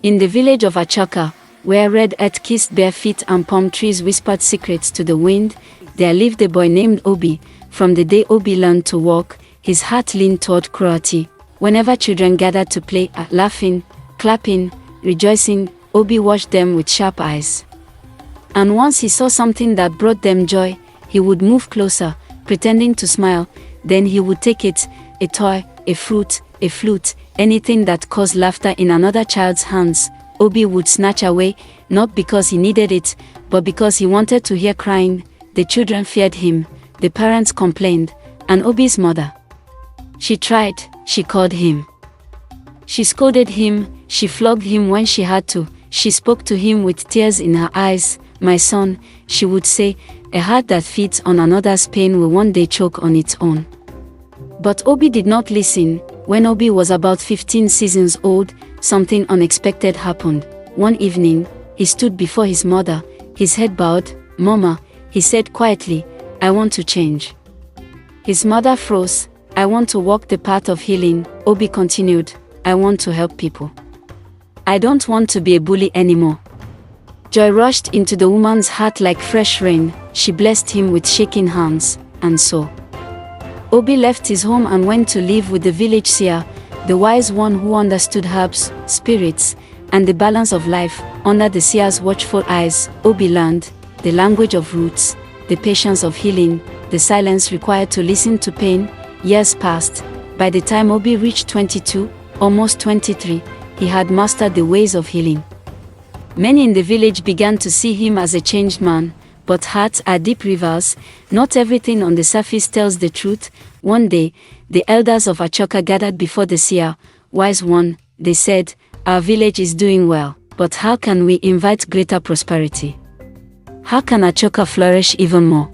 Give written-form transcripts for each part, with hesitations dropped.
In the village of Achaka, where red earth kissed bare feet and palm trees whispered secrets to the wind, there lived a boy named Obi. From the day Obi learned to walk, his heart leaned toward cruelty. Whenever children gathered to play, laughing, clapping, rejoicing, Obi watched them with sharp eyes. And once he saw something that brought them joy, he would move closer, pretending to smile. Then he would take it, a toy, a fruit, a flute, anything that caused laughter in another child's hands. Obi would snatch away, not because he needed it, but because he wanted to hear crying. The children feared him, the parents complained, and Obi's mother. She tried, she called him. She scolded him, she flogged him when she had to, she spoke to him with tears in her eyes. "My son," she would say, "a heart that feeds on another's pain will one day choke on its own." But Obi did not listen. When Obi was about 15 seasons old, something unexpected happened. One evening, he stood before his mother, his head bowed. "Mama," he said quietly, "I want to change." His mother froze. "I want to walk the path of healing," Obi continued. "I want to help people. I don't want to be a bully anymore." Joy rushed into the woman's heart like fresh rain. She blessed him with shaking hands, and so Obi left his home and went to live with the village seer, the wise one who understood herbs, spirits, and the balance of life. Under the seer's watchful eyes, Obi learned the language of roots, the patience of healing, the silence required to listen to pain. Years passed. By the time Obi reached 22, almost 23, he had mastered the ways of healing. Many in the village began to see him as a changed man, but hearts are deep rivers. Not everything on the surface tells the truth. One day, the elders of Achaka gathered before the seer. "Wise one," they said, "our village is doing well, but how can we invite greater prosperity? How can Achaka flourish even more?"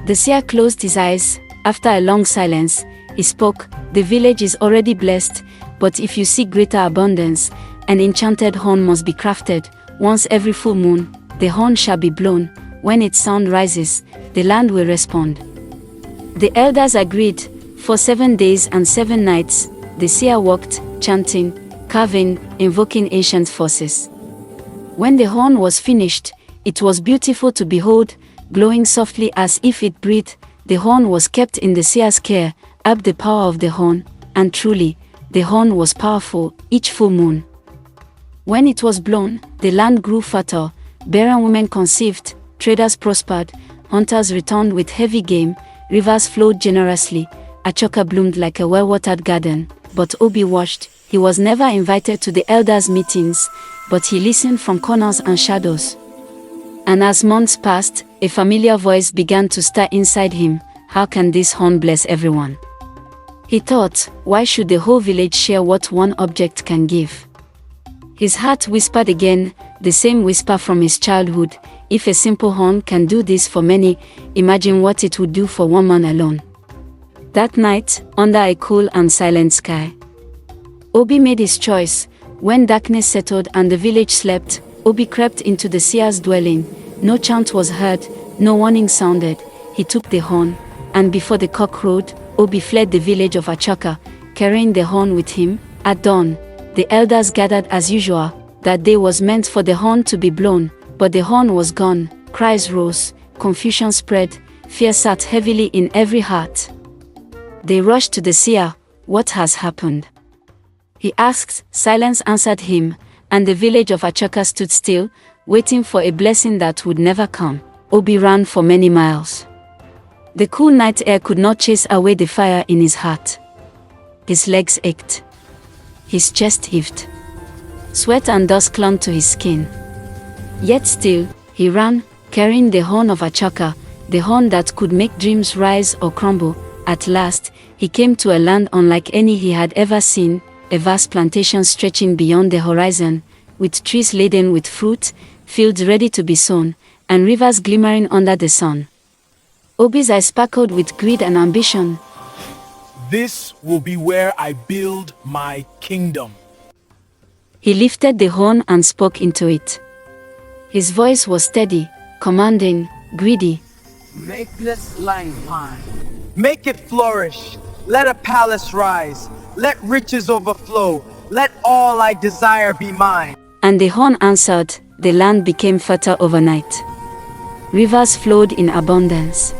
The seer closed his eyes. After a long silence, he spoke. "The village is already blessed, but if you seek greater abundance, an enchanted horn must be crafted. Once every full moon, the horn shall be blown. When its sound rises, the land will respond." The elders agreed. For 7 days and 7 nights, the seer walked, chanting, carving, invoking ancient forces. When the horn was finished, it was beautiful to behold, glowing softly as if it breathed. The horn was kept in the seer's care, up the power of the horn, and truly, the horn was powerful. Each full moon, when it was blown, the land grew fertile, barren women conceived, traders prospered, hunters returned with heavy game, rivers flowed generously. Achaka bloomed like a well-watered garden. But Obi watched. He was never invited to the elders' meetings, but he listened from corners and shadows. And as months passed, a familiar voice began to stir inside him. How can this horn bless everyone? He thought, why should the whole village share what one object can give? His heart whispered again, the same whisper from his childhood. If a simple horn can do this for many, imagine what it would do for one man alone. That night, under a cool and silent sky, Obi made his choice. When darkness settled and the village slept, Obi crept into the seer's dwelling. No chant was heard, no warning sounded. He took the horn, and before the cock crowed, Obi fled the village of Achaka, carrying the horn with him. At dawn, the elders gathered as usual. That day was meant for the horn to be blown, but the horn was gone. Cries rose, confusion spread, fear sat heavily in every heart. They rushed to the seer. What has happened? He asked. Silence answered him, and the village of Achaka stood still, waiting for a blessing that would never come. Obi ran for many miles. The cool night air could not chase away the fire in his heart. His legs ached. His chest heaved. Sweat and dust clung to his skin. Yet still, he ran, carrying the horn of Achaka, the horn that could make dreams rise or crumble. At last, he came to a land unlike any he had ever seen, a vast plantation stretching beyond the horizon, with trees laden with fruit, fields ready to be sown, and rivers glimmering under the sun. Obi's eyes sparkled with greed and ambition. This will be where I build my kingdom. He lifted the horn and spoke into it. His voice was steady, commanding, greedy. Make this land mine. Make it flourish. Let a palace rise. Let riches overflow. Let all I desire be mine. And the horn answered, the land became fertile overnight. Rivers flowed in abundance.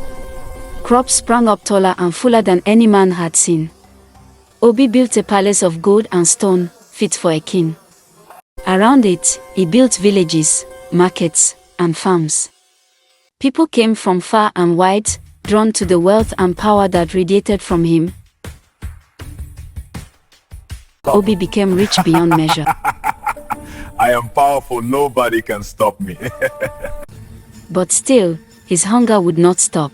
Crops sprang up taller and fuller than any man had seen. Obi built a palace of gold and stone, fit for a king. Around it, he built villages, markets, and farms. People came from far and wide, drawn to the wealth and power that radiated from him. Obi became rich beyond measure. I am powerful, nobody can stop me. But still, his hunger would not stop.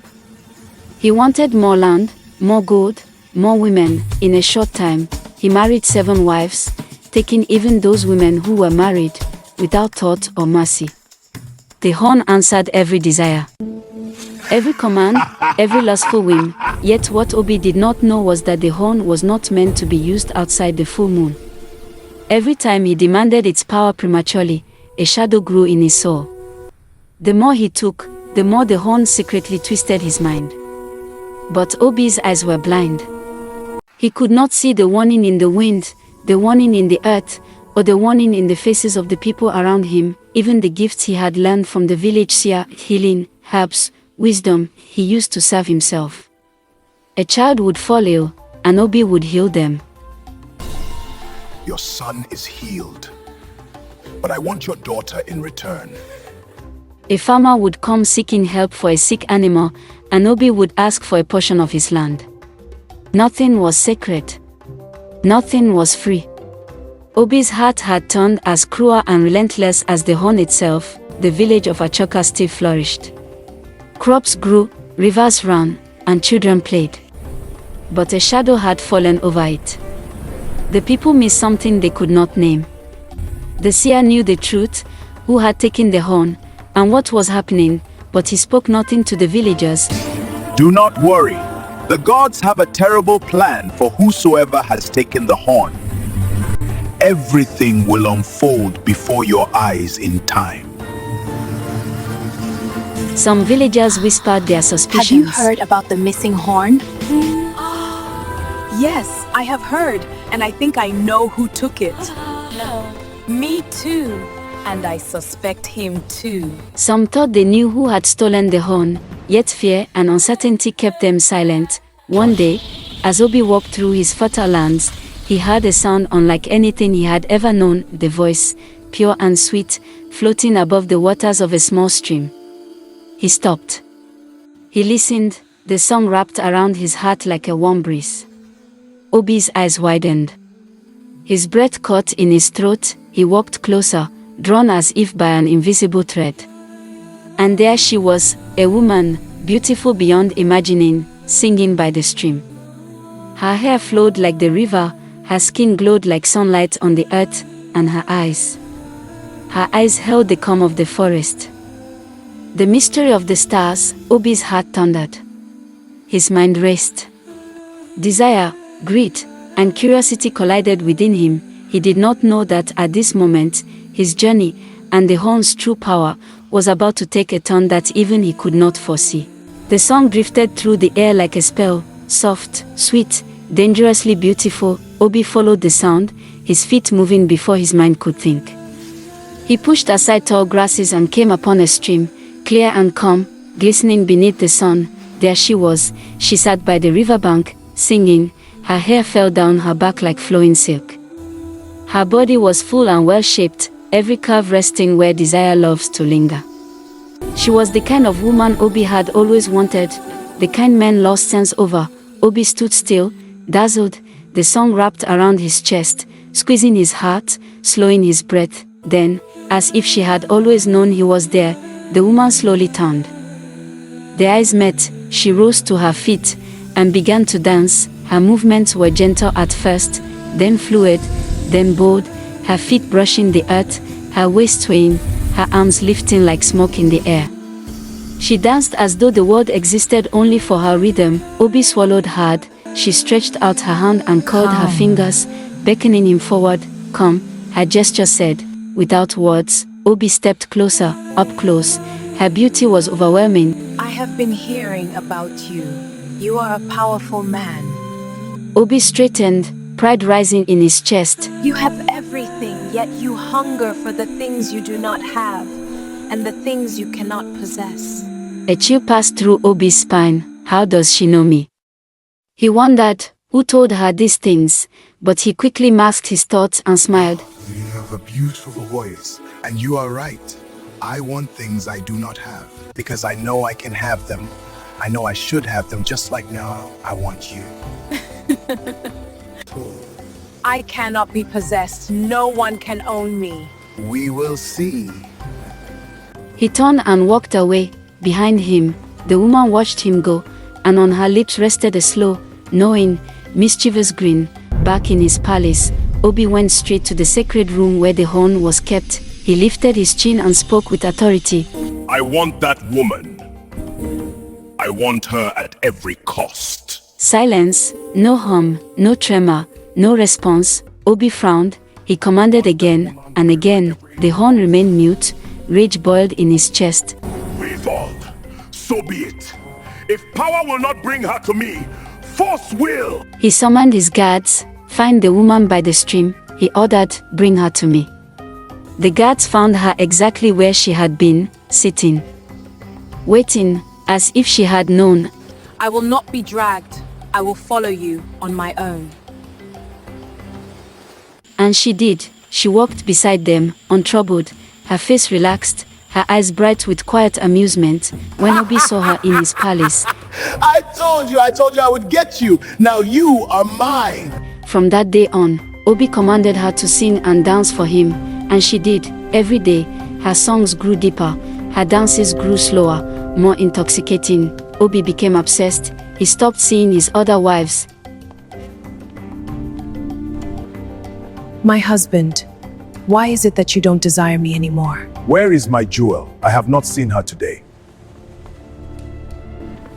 He wanted more land, more gold, more women. In a short time, he married 7 wives, taking even those women who were married, without thought or mercy. The horn answered every desire, every command, every lustful whim. Yet what Obi did not know was that the horn was not meant to be used outside the full moon. Every time he demanded its power prematurely, a shadow grew in his soul. The more he took, the more the horn secretly twisted his mind. But Obi's eyes were blind. He could not see the warning in the wind, the warning in the earth, or the warning in the faces of the people around him. Even the gifts he had learned from the village seer, healing, herbs, wisdom, he used to serve himself. A child would fall ill, and Obi would heal them. Your son is healed, but I want your daughter in return. A farmer would come seeking help for a sick animal, and Obi would ask for a portion of his land. Nothing was sacred. Nothing was free. Obi's heart had turned as cruel and relentless as the horn itself. The village of Achaka still flourished. Crops grew, rivers ran, and children played. But a shadow had fallen over it. The people missed something they could not name. The seer knew the truth, who had taken the horn, and what was happening, but he spoke nothing to the villagers. Do not worry. The gods have a terrible plan for whosoever has taken the horn. Everything will unfold before your eyes in time. Some villagers whispered their suspicions. Have you heard about the missing horn? Yes, I have heard, and I think I know who took it. Me too, and I suspect him too. Some thought they knew who had stolen the horn, yet fear and uncertainty kept them silent. One day, as Obi walked through his fertile lands, he heard a sound unlike anything he had ever known, the voice, pure and sweet, floating above the waters of a small stream. He stopped. He listened, the song wrapped around his heart like a warm breeze. Obi's eyes widened. His breath caught in his throat. He walked closer, drawn as if by an invisible thread. And there she was, a woman, beautiful beyond imagining, singing by the stream. Her hair flowed like the river, her skin glowed like sunlight on the earth, and her eyes held the calm of the forest. The mystery of the stars. Obi's heart thundered. His mind raced. Desire, greed, and curiosity collided within him. He did not know that at this moment, his journey, and the horn's true power, was about to take a turn that even he could not foresee. The song drifted through the air like a spell, soft, sweet, dangerously beautiful. Obi followed the sound, his feet moving before his mind could think. He pushed aside tall grasses and came upon a stream, clear and calm, glistening beneath the sun. There she was. She sat by the riverbank, singing. Her hair fell down her back like flowing silk. Her body was full and well-shaped, every curve resting where desire loves to linger. She was the kind of woman Obi had always wanted, the kind men lost sense over. Obi stood still, dazzled, the song wrapped around his chest, squeezing his heart, slowing his breath. Then, as if she had always known he was there, the woman slowly turned. Their eyes met. She rose to her feet and began to dance. Her movements were gentle at first, then fluid, then bold, her feet brushing the earth, her waist swaying, her arms lifting like smoke in the air. She danced as though the world existed only for her rhythm. Obi swallowed hard. She stretched out her hand and curled her fingers, beckoning him forward. Come, her gesture said. Without words, Obi stepped closer, up close. Her beauty was overwhelming. I have been hearing about you. You are a powerful man. Obi straightened, pride rising in his chest. You have everything, yet you hunger for the things you do not have, and the things you cannot possess. A chill passed through Obi's spine. How does she know me? He wondered who told her these things, but he quickly masked his thoughts and smiled. You have a beautiful voice, and you are right. I want things I do not have, because I know I can have them. I know I should have them, just like now I want you. I cannot be possessed. No one can own me. We will see. He turned and walked away. Behind him, the woman watched him go, and on her lips rested a slow, knowing, mischievous grin. Back in his palace, Obi went straight to the sacred room where the horn was kept. He lifted his chin and spoke with authority. I want that woman. I want her at every cost. Silence, no hum, no tremor, no response. Obi frowned. He commanded again, and again. The horn remained mute. Rage boiled in his chest. Revolt, so be it. If power will not bring her to me, force will. He summoned his guards. Find the woman by the stream, he ordered, bring her to me. The guards found her exactly where she had been, sitting, waiting, as if she had known. I will not be dragged. I will follow you on my own. And she did. She walked beside them, untroubled, her face relaxed, her eyes bright with quiet amusement. When Obi saw her in his palace, I told you I would get you. Now you are mine. From that day on, Obi commanded her to sing and dance for him, and she did. Every day, her songs grew deeper, her dances grew slower, more intoxicating. Obi became obsessed. He stopped seeing his other wives. My husband, why is it that you don't desire me anymore? Where is my jewel? I have not seen her today.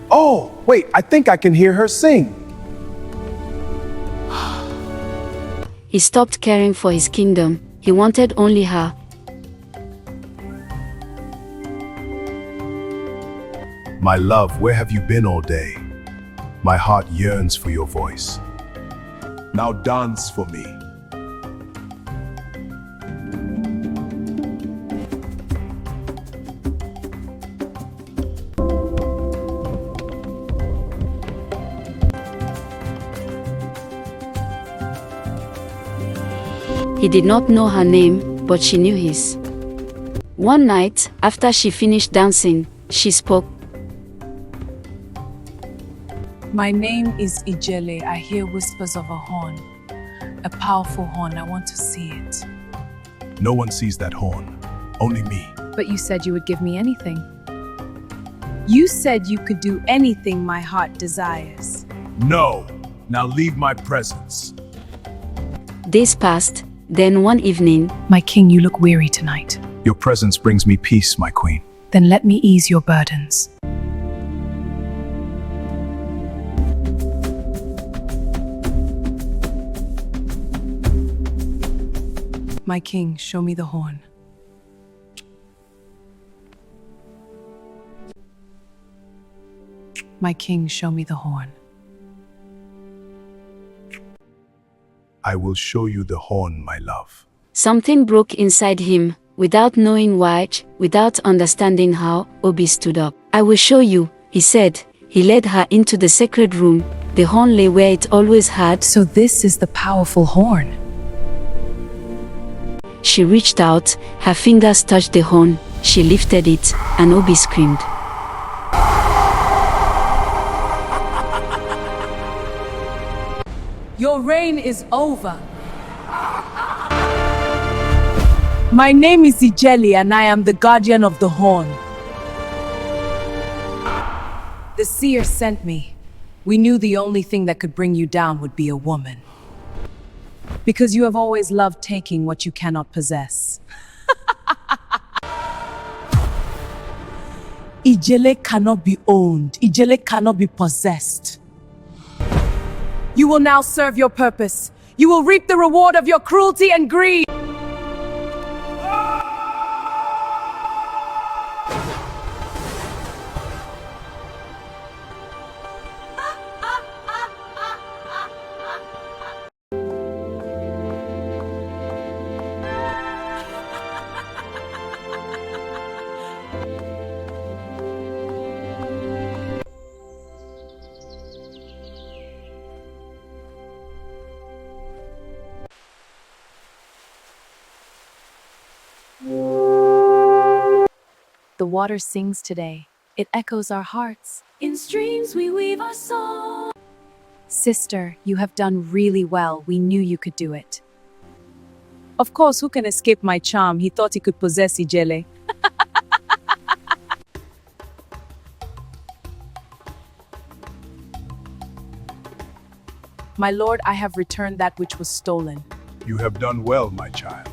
Oh, wait, I think I can hear her sing. He stopped caring for his kingdom. He wanted only her. My love, where have you been all day? My heart yearns for your voice. Now dance for me. He did not know her name, but she knew his. One night, after she finished dancing, she spoke. My name is Ijele. I hear whispers of a horn. A powerful horn. I want to see it. No one sees that horn. Only me. But you said you would give me anything. You said you could do anything my heart desires. No. Now leave my presence. Days passed. Then one evening, My king, you look weary tonight. Your presence brings me peace, my queen. Then let me ease your burdens. My king, show me the horn. My king, show me the horn. I will show you the horn, my love. something broke inside him. Without knowing why, without understanding how, Obi stood up. I will show you, he said. He led her into the sacred room. The horn lay where it always had. So this is the powerful horn. She reached out, her fingers touched the horn, she lifted it, and Obi screamed. Your reign is over. My name is Ijeli and I am the guardian of the horn. The seer sent me. We knew the only thing that could bring you down would be a woman. Because you have always loved taking what you cannot possess. Ijele cannot be owned. Ijele cannot be possessed. You will now serve your purpose. You will reap the reward of your cruelty and greed. The water sings today. It echoes our hearts. In streams we weave our song. Sister, you have done really well. We knew you could do it. Of course, who can escape my charm? He thought he could possess Ijele. My lord, I have returned that which was stolen. You have done well, my child.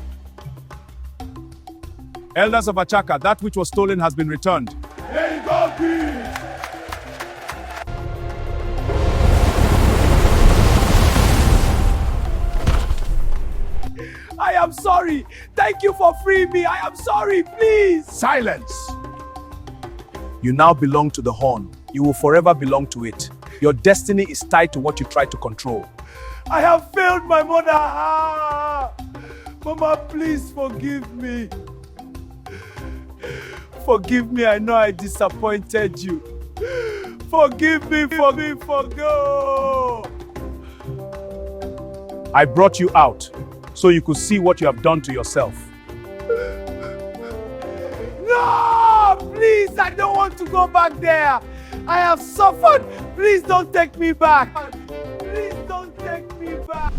Elders of Achaka, that which was stolen has been returned. I am sorry. Thank you for freeing me. I am sorry, please. Silence. You now belong to the Horn. You will forever belong to it. Your destiny is tied to what you try to control. I have failed my mother. Mama, please forgive me. Forgive me, I know I disappointed you. Forgive me, forgo. I brought you out so you could see what you have done to yourself. No! Please, I don't want to go back there. I have suffered. Please don't take me back. Please don't take me back.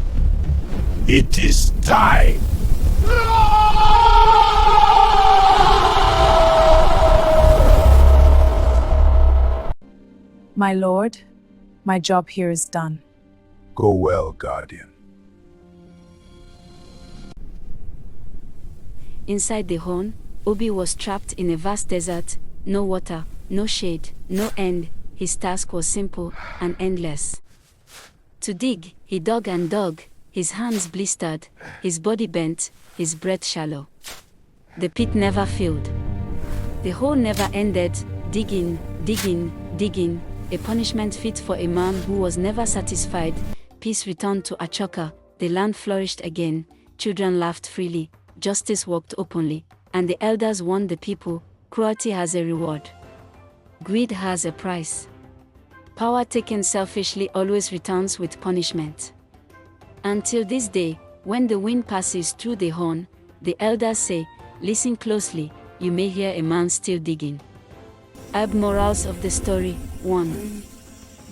It is time. My lord, my job here is done. Go well, guardian. Inside the Horn, Obi was trapped in a vast desert, no water, no shade, no end. His task was simple and endless. To dig, he dug and dug, his hands blistered, his body bent, his breath shallow. The pit never filled. The hole never ended, digging, digging, digging, a punishment fit for a man who was never satisfied. Peace returned to Achaka, the land flourished again, children laughed freely, justice walked openly, and the elders warned the people, cruelty has a reward. Greed has a price. Power taken selfishly always returns with punishment. Until this day, when the wind passes through the Horn, the elders say, listen closely, you may hear a man still digging. Morals of the story. 1.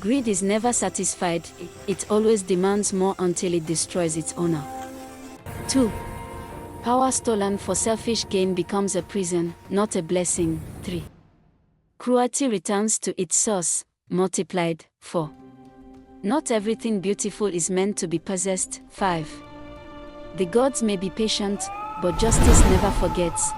Greed is never satisfied, it always demands more until it destroys its owner. 2. Power stolen for selfish gain becomes a prison, not a blessing. 3. Cruelty returns to its source, multiplied. 4. Not everything beautiful is meant to be possessed. 5. The gods may be patient, but justice never forgets.